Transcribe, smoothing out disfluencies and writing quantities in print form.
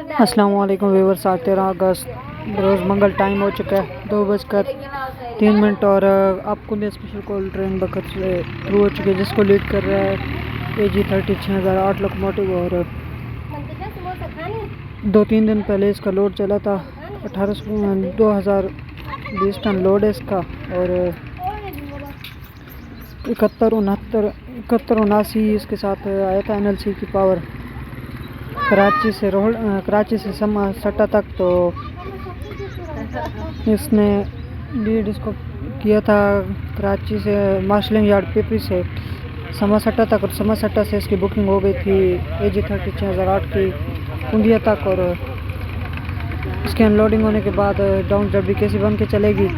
अस्सलाम वालेकुम व्यूअर्स। 13 अगस्त रोज़ मंगल टाइम हो चुका है 2:03 और आपको लिए स्पेशल कॉल ट्रेन बखत से शुरू हो चुकी है, जिसको लीड कर रहा है AG30 6008 लोकोमोटिव। और 2-3 दिन पहले इसका लोड चला था 2020 टन लोड है इसका। और 71-79 इसके साथ आया था NLC की पावर कराची से सट्टा तक। तो इसने लीड इसको किया था कराची से मार्शलिंग यार्ड पेपरी से समा सट्टा तक, और समा सट्टा से इसकी बुकिंग हो गई थी AG30 6008 की कुंडिया तक। और इसके अनलोडिंग होने के बाद डाउन जब भी कैसी बन के चलेगी।